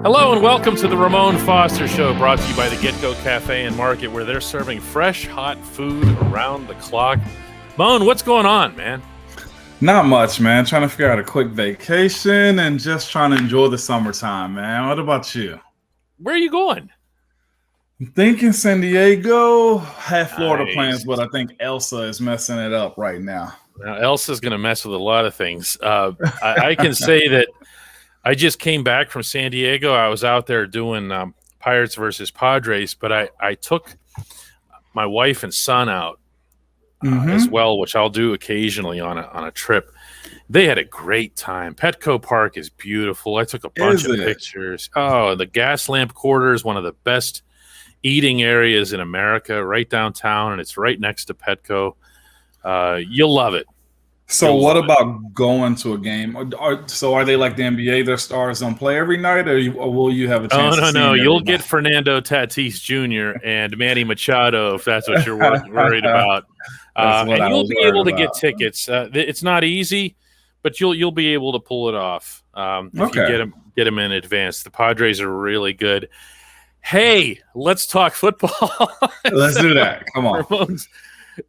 Hello and welcome to the Ramon Foster Show, brought to you by the Get-Go Cafe and Market, where they're serving fresh, hot food around the clock. Moan, what's going on, man? Not much, man. Trying to figure out a quick vacation and just trying to enjoy the summertime, man. What about you? Where are you going? I'm thinking San Diego. Have Florida Nice. plans, but I think Elsa is messing it up right now. Now, Elsa's going to mess with a lot of things. I can say that I just came back from San Diego. I was out there doing Pirates versus Padres, but I took my wife and son out as well, which I'll do occasionally on a trip. They had a great time. Petco Park is beautiful. I took a bunch of pictures. Oh, the Gas Lamp Quarter is one of the best eating areas in America, right downtown, and it's right next to Petco. You'll love it. So what about going to a game? Are they like the NBA? Their stars don't play every night, or will you have a chance? No. You'll get Fernando Tatis Jr. and Manny Machado if that's what you're worried about. And you'll be able to get tickets. It's not easy, but you'll be able to pull it off if you get them in advance. The Padres are really good. Hey, let's talk football. Let's do that. Come on. Ramon's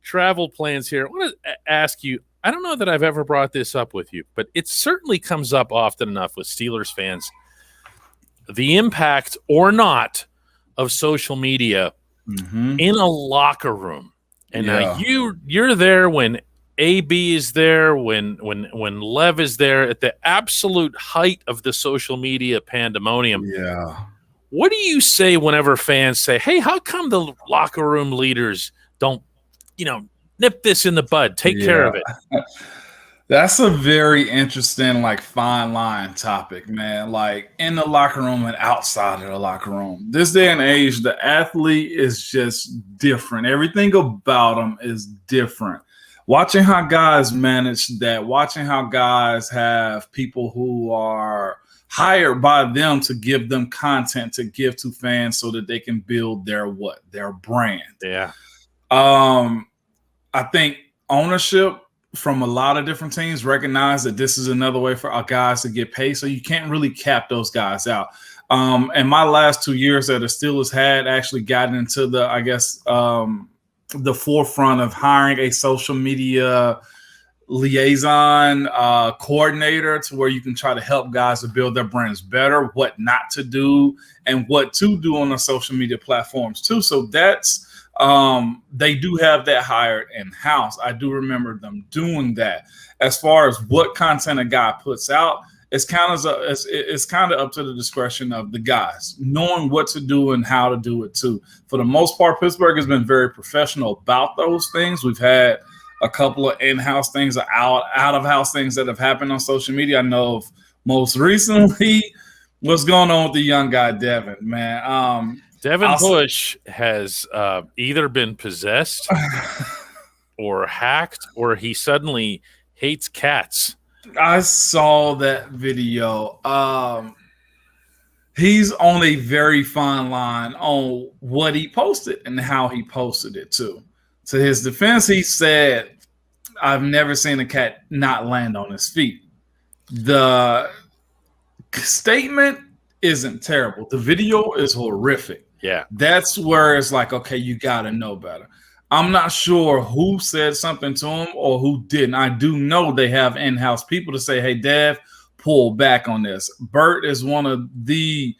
travel plans here. I want to ask you, I don't know that I've ever brought this up with you, but it certainly comes up often enough with Steelers fans. The impact or not of social media in a locker room. And now you're there when AB is there, when Lev is there at the absolute height of the social media pandemonium. Yeah. What do you say whenever fans say, hey, how come the locker room leaders don't, nip this in the bud, take care of it? That's a very interesting, fine line topic, man. Like in the locker room and outside of the locker room. This day and age, the athlete is just different. Everything about them is different. Watching how guys manage that, watching how guys have people who are hired by them to give them content to give to fans so that they can build their brand. Yeah. I think ownership from a lot of different teams recognize that this is another way for our guys to get paid. So you can't really cap those guys out. And my last 2 years that the Steelers had actually gotten into the forefront of hiring a social media liaison coordinator to where you can try to help guys to build their brands better, what not to do, and what to do on the social media platforms too. So that's they do have that hired in-house. I do remember them doing that. As far as what content a guy puts out, it's kind of up to the discretion of the guys, knowing what to do and how to do it too. For the most part, Pittsburgh has been very professional about those things. We've had a couple of in-house things, out-of-house things that have happened on social media. I know of most recently what's going on with the young guy, Devin, man. Devin Bush has either been possessed or hacked, or he suddenly hates cats. I saw that video. He's on a very fine line on what he posted and how he posted it too. To his defense, he said, I've never seen a cat not land on his feet. The statement isn't terrible. The video is horrific. Yeah. That's where it's like, okay, you got to know better. I'm not sure who said something to him or who didn't. I do know they have in-house people to say, hey, Dev, pull back on this. Bert is one of the,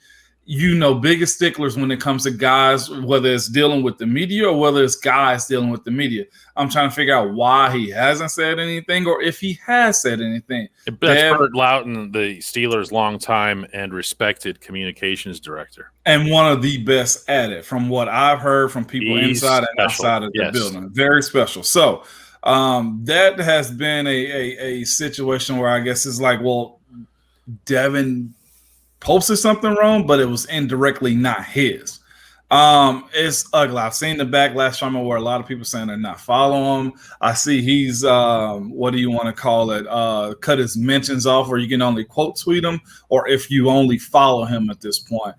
biggest sticklers when it comes to guys, whether it's dealing with the media or whether it's guys dealing with the media. I'm trying to figure out why he hasn't said anything or if he has said anything. That's Bert Loughton, the Steelers' longtime and respected communications director. And one of the best at it, from what I've heard from people inside and outside of the building. Very special. So that has been a situation where I guess it's like, well, Devin posted something wrong, but it was indirectly not his. It's ugly. I've seen the backlash from it where a lot of people saying they're not following him. I see he's what do you want to call it? Cut his mentions off, or you can only quote tweet him, or if you only follow him at this point.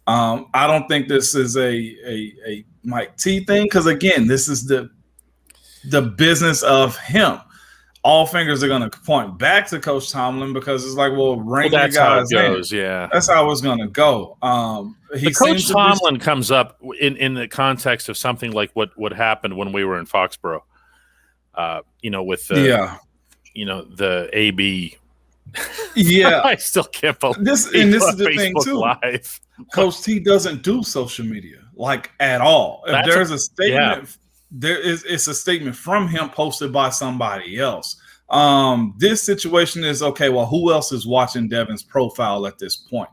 I don't think this is a Mike T thing, because again, this is the business of him. all fingers are going to point back to Coach Tomlin because it's like, well, rank that's the guys how it goes. in. Yeah, that's how it's going to go. But Coach Tomlin comes up in the context of something like what happened when we were in Foxborough. With the the AB. Yeah, I still can't believe this. And this is the thing too. Live. Coach T doesn't do social media like at all. If there's a statement, it's a statement from him posted by somebody else. This situation is okay. Well, who else is watching Devin's profile at this point?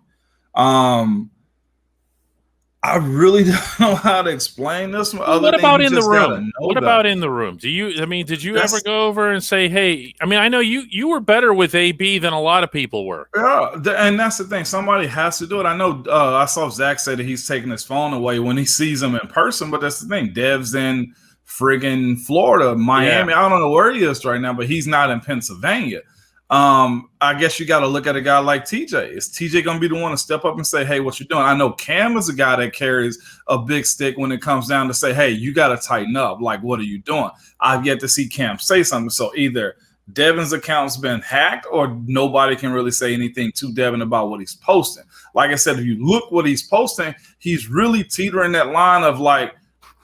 I really don't know how to explain this. What about in the room? What about in the room? Did you ever go over and say, hey, I know you were better with AB than a lot of people were. Yeah, and that's the thing. Somebody has to do it. I know I saw Zach say that he's taking his phone away when he sees him in person, but that's the thing. Dev's in friggin' Florida, Miami. Yeah. I don't know where he is right now, but he's not in Pennsylvania. I guess you got to look at a guy like TJ. Is TJ going to be the one to step up and say, hey, what you doing? I know Cam is a guy that carries a big stick when it comes down to say, hey, you got to tighten up. Like, what are you doing? I've yet to see Cam say something. So either Devin's account's been hacked or nobody can really say anything to Devin about what he's posting. Like I said, if you look what he's posting, he's really teetering that line of like,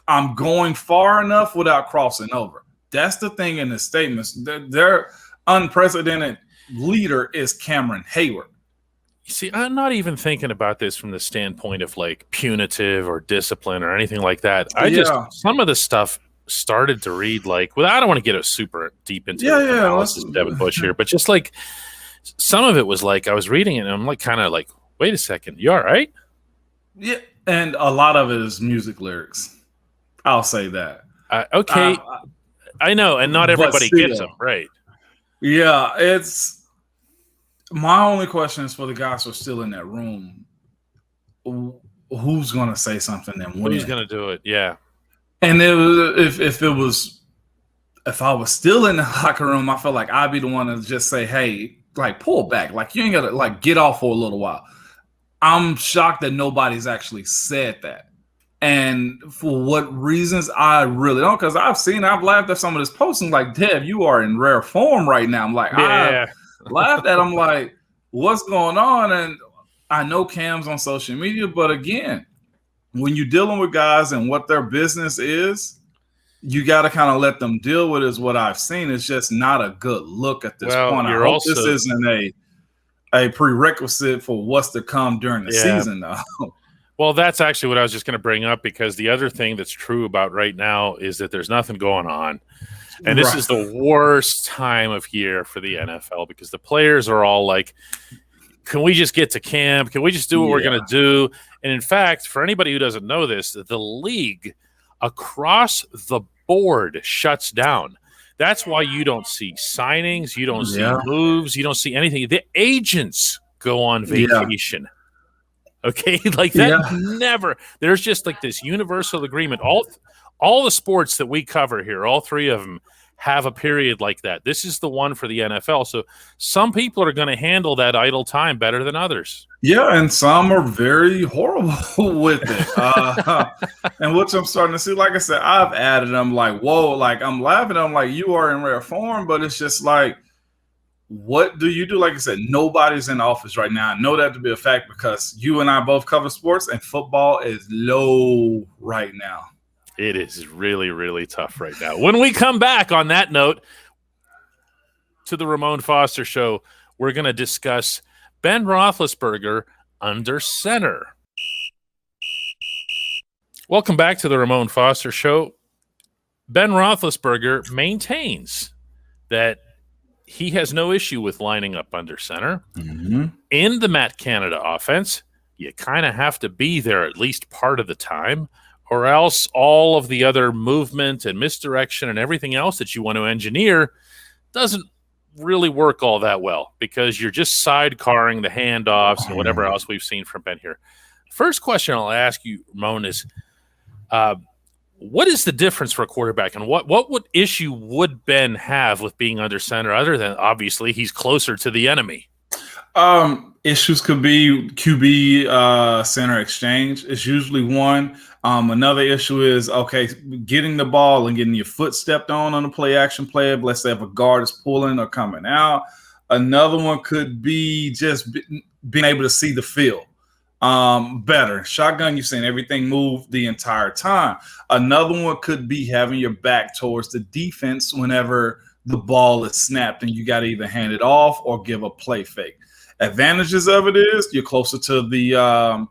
I'm going far enough without crossing over. That's the thing in the statements. They're unprecedented leader is Cameron Hayward. You see, I'm not even thinking about this from the standpoint of like punitive or discipline or anything like that. Some of the stuff started to read like, well, I don't want to get super deep into analysis of Devin Bush here, but just like some of it was like I was reading it and I'm like kind of like, wait a second, you all right? Yeah, and a lot of it is music lyrics. I'll say that. Okay, I know, and not everybody gets them, right? Yeah, it's my only question is for the guys who are still in that room. Who's going to say something and when? Who's going to do it? Yeah. And if I was still in the locker room, I felt like I'd be the one to just say, hey, like pull back. Like you ain't got to like get off for a little while. I'm shocked that nobody's actually said that. And for what reasons, I really don't. Because I've laughed at some of this posting like, Dev, you are in rare form right now. I'm like, I laughed at him like, what's going on? And I know Cam's on social media, but again, when you're dealing with guys and what their business is, you got to kind of let them deal with it is what I've seen. It's just not a good look at this point. I hope this isn't a prerequisite for what's to come during the season, though. Well, that's actually what I was just going to bring up because the other thing that's true about right now is that there's nothing going on. And this is the worst time of year for the NFL because the players are all like, can we just get to camp? Can we just do what we're going to do? And in fact, for anybody who doesn't know this, the league across the board shuts down. That's why you don't see signings. You don't see moves. You don't see anything. The agents go on vacation. Okay, like that never. There's just like this universal agreement. All the sports that we cover here, all three of them have a period like that. This is the one for the NFL. So some people are going to handle that idle time better than others. Yeah, and some are very horrible with it. And which I'm starting to see, like I said, I've added them like, whoa, like I'm laughing. I'm like, you are in rare form, but it's just like, what do you do? Like I said, nobody's in the office right now. I know that to be a fact because you and I both cover sports and football is low right now. It is really, really tough right now. When we come back on that note to the Ramon Foster Show, we're going to discuss Ben Roethlisberger under center. Welcome back to the Ramon Foster Show. Ben Roethlisberger maintains that he has no issue with lining up under center. Mm-hmm. In the Matt Canada offense, you kind of have to be there at least part of the time, or else all of the other movement and misdirection and everything else that you want to engineer doesn't really work all that well because you're just sidecarring the handoffs and whatever else we've seen from Ben here. First question I'll ask you, Ramon, is what is the difference for a quarterback, and what issue would Ben have with being under center other than obviously he's closer to the enemy? Issues could be QB center exchange. It's usually one. Another issue is, getting the ball and getting your foot stepped on a play action play. Let's say if a guard is pulling or coming out. Another one could be just being able to see the field better. Shotgun, you've seen everything move the entire time. Another one could be having your back towards the defense whenever the ball is snapped and you got to either hand it off or give a play fake. Advantages of it is you're closer to the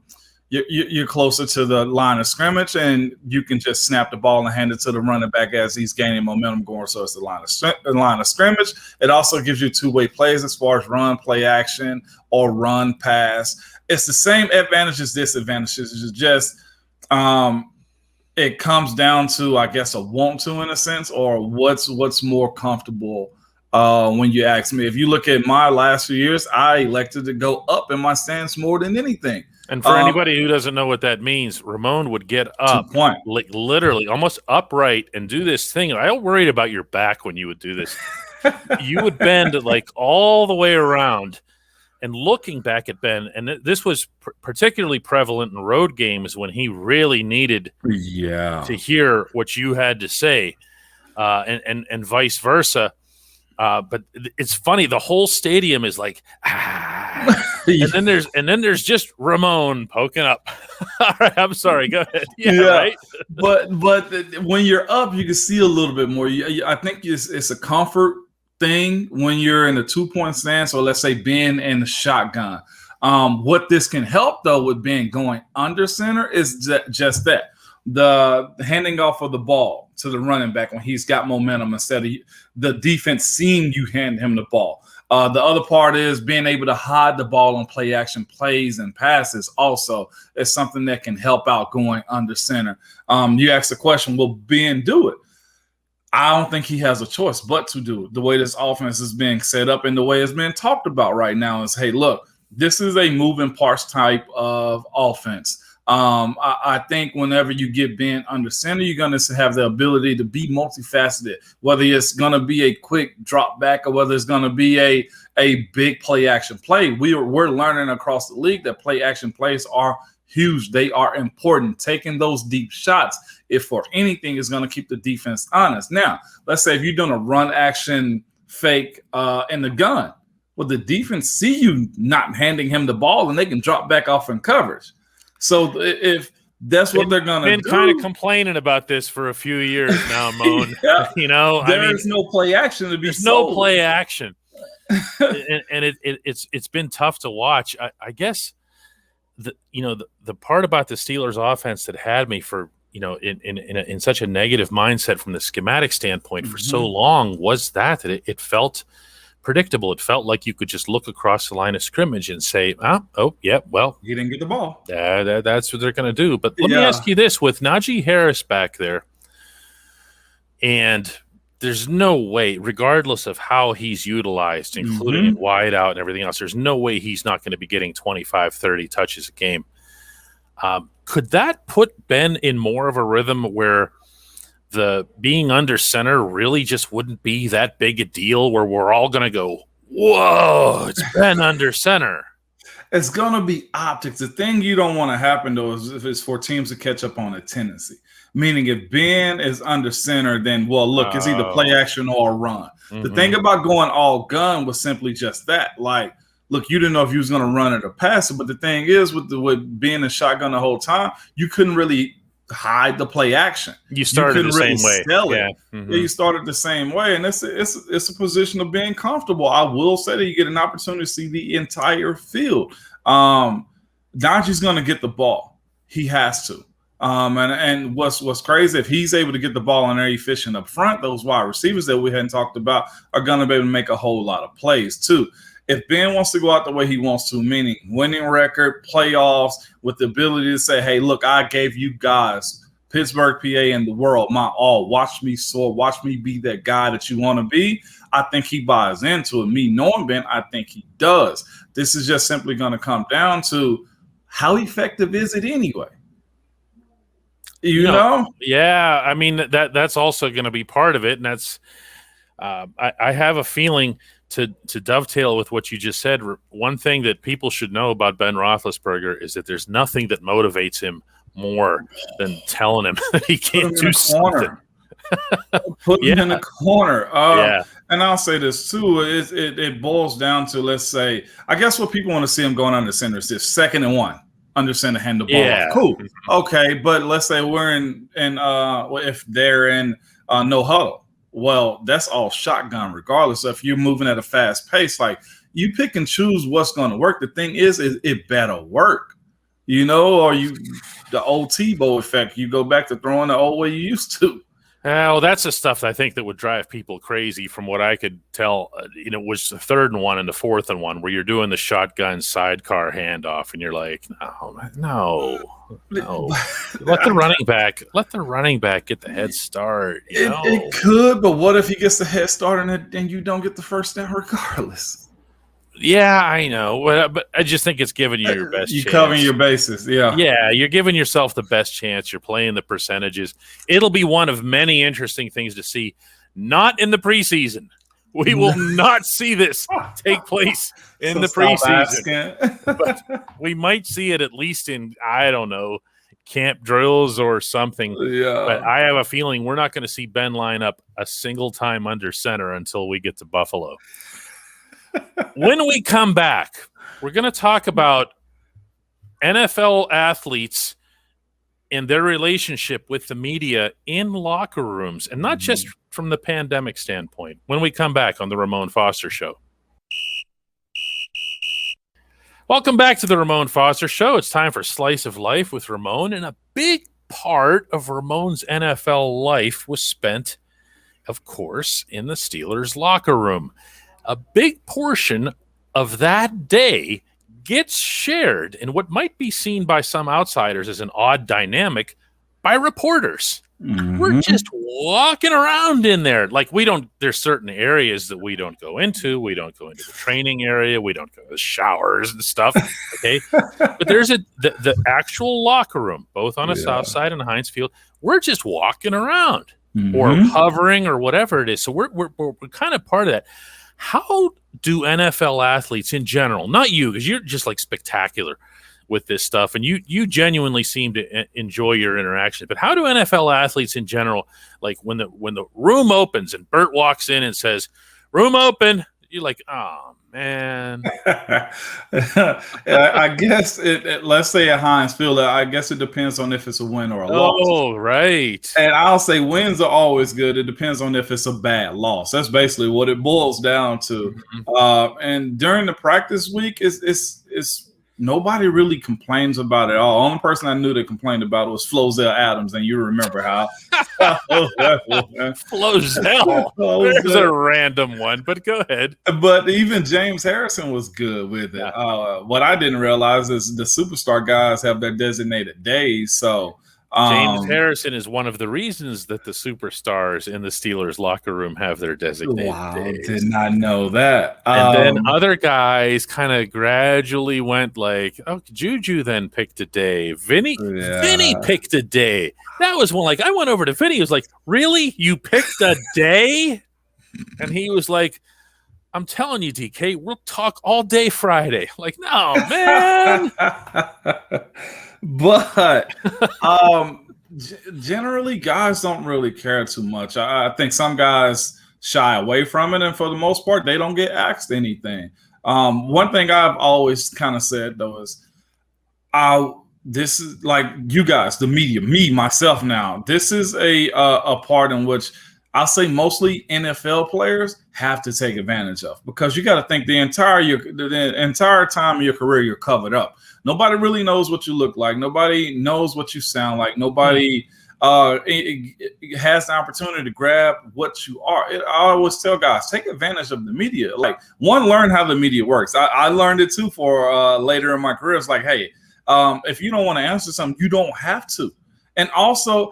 you're closer to the line of scrimmage, and you can just snap the ball and hand it to the running back as he's gaining momentum going. So it's the line of scrimmage. It also gives you two-way plays as far as run, play action, or run, pass. It's the same advantages, disadvantages. It's just it comes down to, I guess, a want to in a sense, or what's more comfortable. When you ask me, if you look at my last few years, I elected to go up in my stance more than anything. And for anybody who doesn't know what that means, Ramon would get up, like literally almost upright, and do this thing. I worried about your back when you would do this. You would bend like all the way around. And looking back at Ben, and this was particularly prevalent in road games when he really needed to hear what you had to say, and vice versa. But it's funny, the whole stadium is like, and then there's just Ramon poking up. All right, I'm sorry, go ahead. Right. But when you're up, you can see a little bit more. I think it's a comfort thing when you're in a 2-point stance, or let's say being in the shotgun. What this can help though with being going under center is just that. The handing off of the ball to the running back when he's got momentum instead of the defense seeing you hand him the ball. The other part is being able to hide the ball on play action plays and passes also is something that can help out going under center. You asked the question, will Ben do it? I don't think he has a choice but to do it. The way this offense is being set up and the way it's being talked about right now is, hey, look, this is a moving parts type of offense. I think whenever you get Ben under center, you're going to have the ability to be multifaceted, whether it's going to be a quick drop back or whether it's going to be a big play action play. We're learning across the league that play action plays are huge. They are important. Taking those deep shots, if for anything, is going to keep the defense honest. Now, let's say if you're doing a run action fake in the gun, well, the defense see you not handing him the ball and they can drop back off in coverage. So if that's what they're going to do. Been kind of complaining about this for a few years now, Moan. There's no play action to be There's no play action. and it's been tough to watch. I guess the part about the Steelers offense that had me for in such a negative mindset from the schematic standpoint for so long was that it felt predictable. It felt like you could just look across the line of scrimmage and say, well, he didn't get the ball. That's what they're going to do. But let me ask you this: with Najee Harris back there, and there's no way, regardless of how he's utilized, including in wide out and everything else, there's no way he's not going to be getting 25, 30 touches a game. Could that put Ben in more of a rhythm where the being under center really just wouldn't be that big a deal, where we're all going to go, whoa, it's Ben under center? It's going to be optics. The thing you don't want to happen, though, is if it's for teams to catch up on a tendency. Meaning if Ben is under center, then, well, look, it's either play action or run. The thing about going all gun was simply just that. Like, look, you didn't know if you was going to run it or pass it. But the thing is, with being a shotgun the whole time, you couldn't really hide the play action. You started the same way. You started the same way, and it's a position of being comfortable. I will say that you get an opportunity to see the entire field. Najee's going to get the ball. He has to. And what's crazy, if he's able to get the ball and they're efficient up front, those wide receivers that we hadn't talked about are going to be able to make a whole lot of plays too. If Ben wants to go out the way he wants to, meaning winning record, playoffs, with the ability to say, hey, look, I gave you guys, Pittsburgh, PA, and the world, my all. Watch me soar. Watch me be that guy that you want to be. I think he buys into it. Me knowing Ben, I think he does. This is just simply going to come down to how effective is it anyway? You know? Yeah, I mean, that's also going to be part of it, and that's I have a feeling to dovetail with what you just said. One thing that people should know about Ben Roethlisberger is that there's nothing that motivates him more than telling him that he can't do something. Put him in the corner. Yeah. And I'll say this too. It boils down to, let's say, I guess what people want to see him going under center is this 2nd and 1. Under center, hand the ball off. Cool. Okay, but let's say we're in if they're in no huddle. Well, that's all shotgun, regardless if you're moving at a fast pace. Like, you pick and choose what's going to work. The thing is it better work, or the old Tebow effect. You go back to throwing the old way you used to. Well, that's the stuff that I think that would drive people crazy. From what I could tell, was the 3rd and 1 and the 4th and 1, where you're doing the shotgun sidecar handoff, and you're like, no. let the running back get the head start. It could, but what if he gets the head start and you don't get the first down regardless? Yeah, I know, but I just think it's giving you your best chance. You're covering your bases, yeah. Yeah, you're giving yourself the best chance. You're playing the percentages. It'll be one of many interesting things to see. Not in the preseason. We will not see this take place in the preseason. But we might see it at least in, I don't know, camp drills or something. Yeah. But I have a feeling we're not going to see Ben line up a single time under center until we get to Buffalo. When we come back, we're going to talk about NFL athletes and their relationship with the media in locker rooms, and not just from the pandemic standpoint. When we come back on the Ramon Foster Show. Welcome back to the Ramon Foster Show. It's time for Slice of Life with Ramon, and a big part of Ramon's NFL life was spent, of course, in the Steelers locker room. A big portion of that day gets shared in what might be seen by some outsiders as an odd dynamic by reporters. Mm-hmm. We're just walking around in there. Like, there's certain areas that we don't go into. We don't go into the training area. We don't go to the showers and stuff. Okay. But there's the actual locker room, both on the south side and Heinz Field. We're just walking around or hovering or whatever it is. So we're kind of part of that. How do NFL athletes in general, not you, because you're just like spectacular with this stuff, and you genuinely seem to enjoy your interaction, but how do NFL athletes in general, like when the room opens and Bert walks in and says, "Room open," you're like, "Oh man." I guess let's say at Heinz Field, I guess it depends on if it's a win or a loss. Oh, right. And I'll say wins are always good. It depends on if it's a bad loss. That's basically what it boils down to. And during the practice week, it's nobody really complains about it all. The only person I knew that complained about it was Flozell Adams, and you remember how. Flozell. There's a random one, but go ahead. But even James Harrison was good with it. What I didn't realize is the superstar guys have their designated days, so James Harrison is one of the reasons that the superstars in the Steelers locker room have their designated days. Did not know that. And then other guys kind of gradually went like, oh, Juju then picked a day. Vinny picked a day. That was one, like, I went over to Vinny. He was like, really? You picked a day? And he was like, I'm telling you, DK, we'll talk all day Friday. Like, no, man. But generally, guys don't really care too much. I think some guys shy away from it, and for the most part, they don't get asked anything. One thing I've always kind of said, though, is this is like you guys, the media, me, myself now. This is a part in which I'll say mostly NFL players have to take advantage of, because you got to think the entire time of your career, you're covered up. Nobody really knows what you look like. Nobody knows what you sound like. Nobody has the opportunity to grab what you are. I always tell guys, take advantage of the media. Like, learn how the media works. I learned it too for later in my career. It's like, hey, if you don't want to answer something, you don't have to. And also,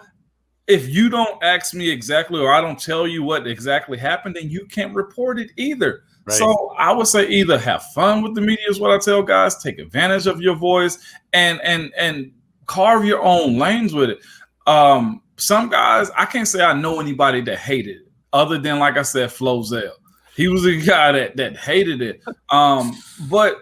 if you don't ask me exactly, or I don't tell you what exactly happened, then you can't report it either. Right. So I would say either have fun with the media is what I tell guys, take advantage of your voice, and carve your own lanes with it. Some guys, I can't say I know anybody that hated it, other than, like I said, Flozell. He was a guy that hated it. But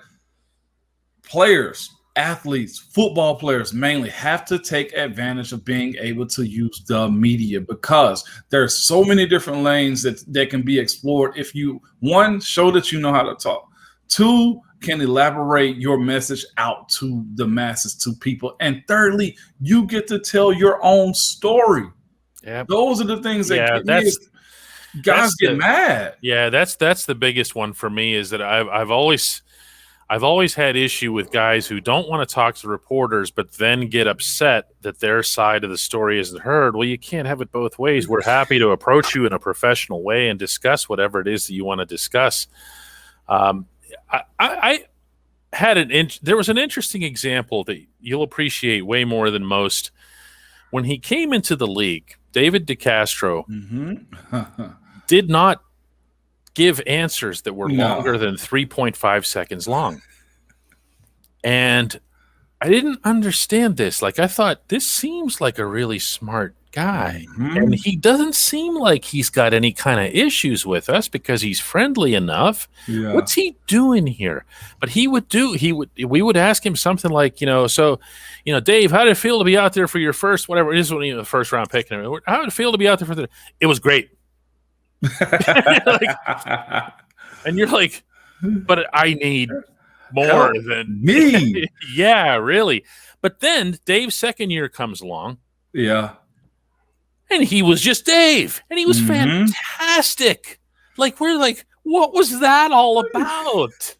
players, athletes, football players mainly, have to take advantage of being able to use the media, because there's so many different lanes that can be explored if you, one, show that you know how to talk, two, can elaborate your message out to the masses, to people, and thirdly, you get to tell your own story. Yeah, those are the things that get me. Guys get mad. Yeah, that's the biggest one for me, is that I've always had issue with guys who don't want to talk to reporters, but then get upset that their side of the story isn't heard. Well, you can't have it both ways. We're happy to approach you in a professional way and discuss whatever it is that you want to discuss. I had there was an interesting example that you'll appreciate way more than most. When he came into the league, David DeCastro did not give answers that were longer than 3.5 seconds long. And I didn't understand this. Like, I thought, this seems like a really smart guy. And he doesn't seem like he's got any kind of issues with us because he's friendly enough. Yeah. What's he doing here? But we would ask him something like, so, Dave, how did it feel to be out there for your first, whatever it is, when the first round pick? How did it feel to be out there for it was great. And you're like, but I need more than me. Yeah, really. But then Dave's second year comes along. Yeah. And he was just Dave. And he was fantastic. Like, we're like, what was that all about?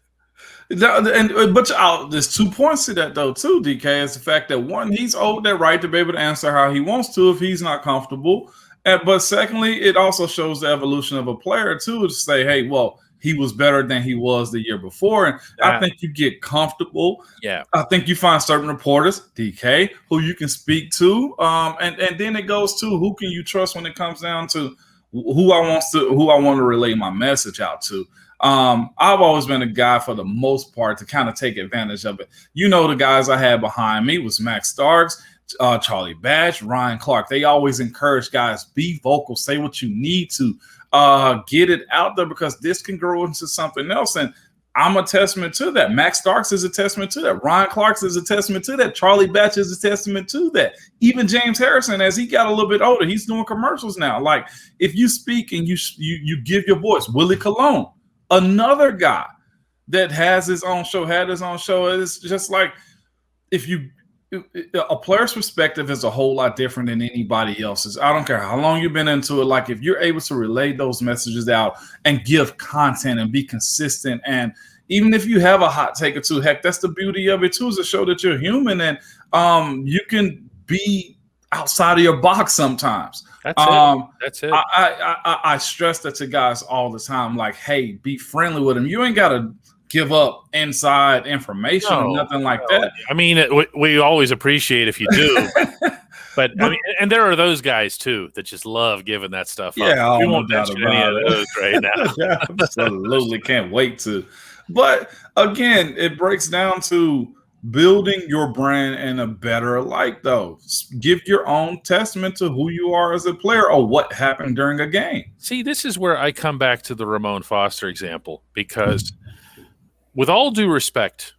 But there's 2 points to that, though, too, DK. Is the fact that, one, he's owed that right to be able to answer how he wants to if he's not comfortable. But secondly, it also shows the evolution of a player, too, to say, hey, well, he was better than he was the year before. And I think you get comfortable. Yeah. I think you find certain reporters, DK, who you can speak to. And then it goes to who can you trust when it comes down to who I want to relay my message out to. I've always been a guy, for the most part, to kind of take advantage of it. The guys I had behind me was Max Starks, Charlie Batch, Ryan Clark. They always encourage guys, be vocal, say what you need to, get it out there, because this can grow into something else. And I'm a testament to that. Max Starks is a testament to that. Ryan Clark is a testament to that. Charlie Batch is a testament to that. Even James Harrison, as he got a little bit older, he's doing commercials now. Like, if you speak and you give your voice. Willie Colon, another guy that has his own show, It's just like, a player's perspective is a whole lot different than anybody else's. I don't care how long you've been into it. Like, if you're able to relay those messages out and give content and be consistent, and even if you have a hot take or two, heck, that's the beauty of it too, is to show that you're human and you can be outside of your box sometimes. That's it. I stress that to guys all the time. Like, hey, be friendly with them. You ain't got to give up inside information or nothing like that. I mean, we always appreciate if you do, but I mean, and there are those guys too that just love giving that stuff up. Yeah, we won't mention any of those right now. Yeah, absolutely, can't wait to. But again, it breaks down to building your brand in a better light, though. Give your own testament to who you are as a player or what happened during a game. See, this is where I come back to the Ramon Foster example, because with all due respect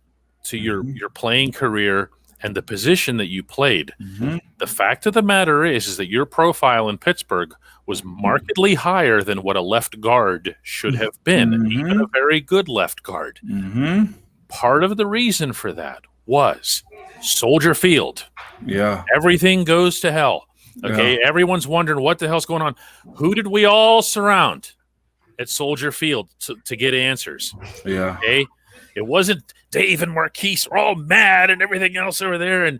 to your playing career and the position that you played, the fact of the matter is that your profile in Pittsburgh was markedly higher than what a left guard should have been, even a very good left guard. Part of the reason for that was Soldier Field. Yeah. Everything goes to hell. Okay. Yeah. Everyone's wondering what the hell's going on. Who did we all surround at Soldier Field to get answers? Yeah. Okay. It wasn't Dave and Marquise are all mad and everything else over there, and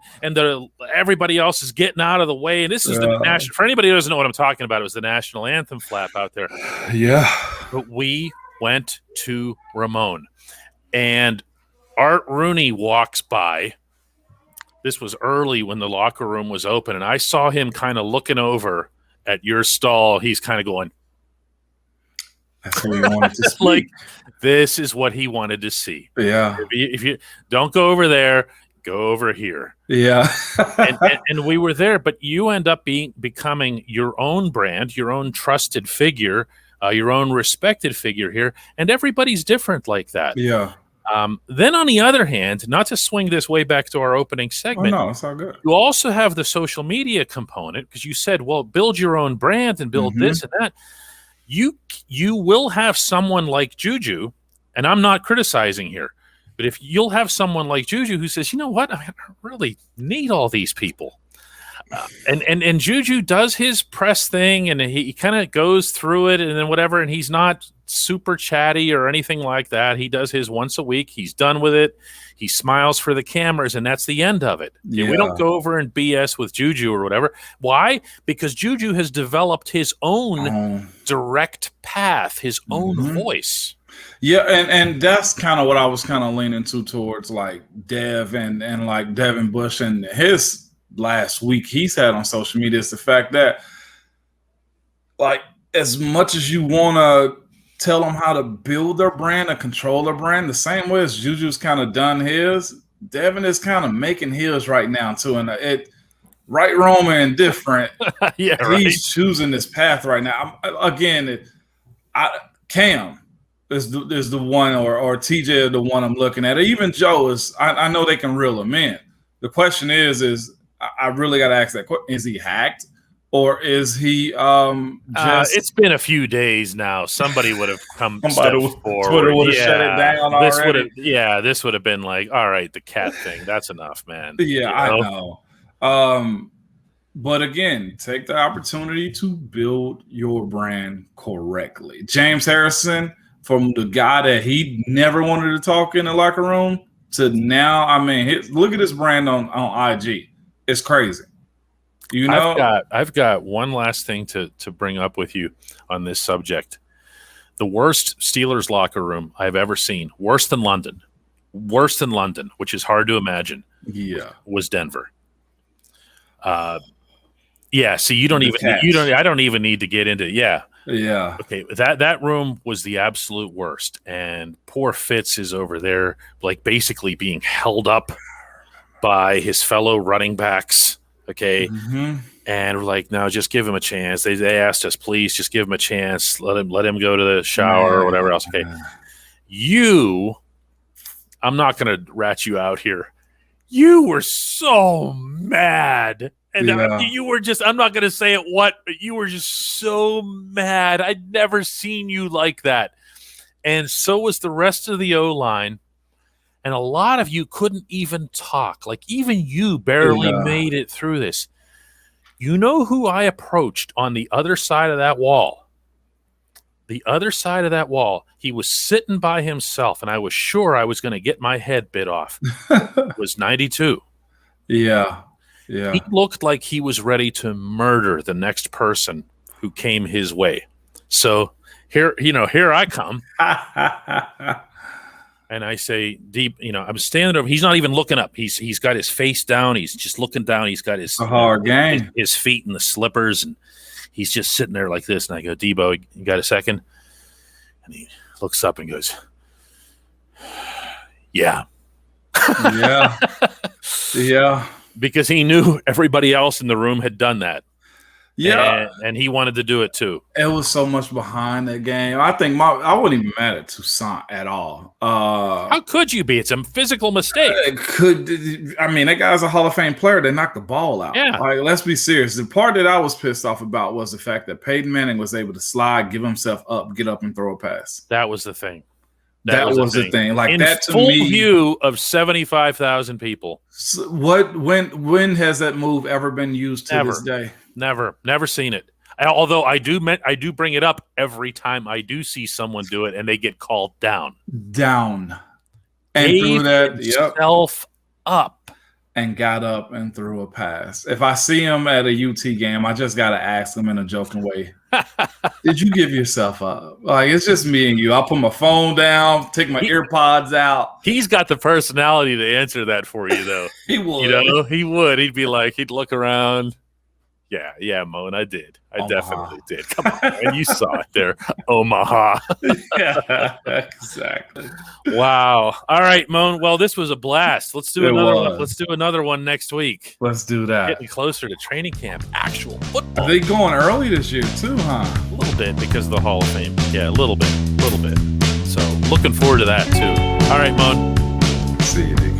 everybody else is getting out of the way. And this is the national. For anybody who doesn't know what I'm talking about, it was the national anthem flap out there. Yeah. But we went to Ramon, and Art Rooney walks by. This was early when the locker room was open, and I saw him kind of looking over at your stall. He's kind of going, that's what he wanted to see. Like, this is what he wanted to see. Yeah. If you don't go over there, go over here. Yeah. and we were there, but you end up becoming your own brand, your own trusted figure, your own respected figure here, and everybody's different like that. Yeah. Then on the other hand, not to swing this way back to our opening segment, no, it's all good. You also have the social media component because you said, well, build your own brand and build this and that. You will have someone like Juju, and I'm not criticizing here, but if you'll have someone like Juju who says, you know what, I really need all these people. And Juju does his press thing, and he kind of goes through it and then whatever, and he's not super chatty or anything like that. He does his once a week. He's done with it. He smiles for the cameras, and that's the end of it. Yeah. We don't go over and BS with Juju or whatever. Why? Because Juju has developed his own direct path, his own voice. Yeah, and that's kind of what I was kind of leaning towards, like Dev and like Devin Bush and his last week he's had on social media is the fact that, like, as much as you want to tell them how to build their brand and control their brand, the same way as Juju's kind of done his, Devin is kind of making his right now too. And right, wrong, and indifferent. Yeah, he's choosing this path right now. Cam is the one, or TJ is the one I'm looking at. Even Joe is. I know they can reel him in. The question is I really got to ask that question: is he hacked? Or is he just... it's been a few days now. Somebody would have come forward. Twitter would have shut it down already. This would have been like, all right, the cat thing. That's enough, man. Yeah, I know. But again, take the opportunity to build your brand correctly. James Harrison, from the guy that he never wanted to talk in the locker room to now, I mean, look at his brand on IG. It's crazy. You know, I've got one last thing to bring up with you on this subject. The worst Steelers locker room I've ever seen, worse than London, which is hard to imagine. Yeah, was Denver. Yeah. See, I don't even need to get into. Yeah. Yeah. Okay. That room was the absolute worst, and poor Fitz is over there, like basically being held up by his fellow running backs. Okay. And we're like, no, just give him a chance. They asked us, please just give him a chance. Let him go to the shower or whatever else. Okay. I'm not going to rat you out here. You were so mad. And you were just, I'm not going to say it but you were just so mad. I'd never seen you like that. And so was the rest of the O-line. And a lot of you couldn't even talk. Like, even you barely made it through this. You know who I approached on the other side of that wall? The other side of that wall, he was sitting by himself, and I was sure I was going to get my head bit off. It was 92. Yeah. He looked like he was ready to murder the next person who came his way. So here I come. And I say, deep, I'm standing over. He's not even looking up. He's got his face down. He's just looking down. He's got his hard game. His feet in the slippers, and he's just sitting there like this. And I go, Debo, you got a second? And he looks up and goes, yeah. Yeah. Because he knew everybody else in the room had done that. Yeah, and he wanted to do it too. It was so much behind that game. I think I wasn't even mad at Toussaint at all. How could you be? It's a physical mistake. That guy's a Hall of Fame player. They knocked the ball out. Yeah, like, let's be serious. The part that I was pissed off about was the fact that Peyton Manning was able to slide, give himself up, get up, and throw a pass. That was the thing. That was the thing. Like, in that to full me, view of 75,000 people. When has that move ever been used to this day? Never seen it. Although I do bring it up every time I do see someone do it, and they get called down, and threw that himself up. And got up and threw a pass. If I see him at a UT game, I just got to ask him in a joking way, did you give yourself up? Like, it's just me and you. I'll put my phone down, take my earpods out. He's got the personality to answer that for you, though. He would. He would. He'd be like, he'd look around. Yeah, Moan, I did. I definitely did. Come on, man. You saw it there. Omaha. Yeah, exactly. Wow. All right, Moan. Well, this was a blast. Let's do another one. Let's do another one next week. Let's do that. Getting closer to training camp. Actual football. Are they going early this year too, huh? A little bit because of the Hall of Fame. Yeah, a little bit. So looking forward to that too. All right, Moan. See you, dude.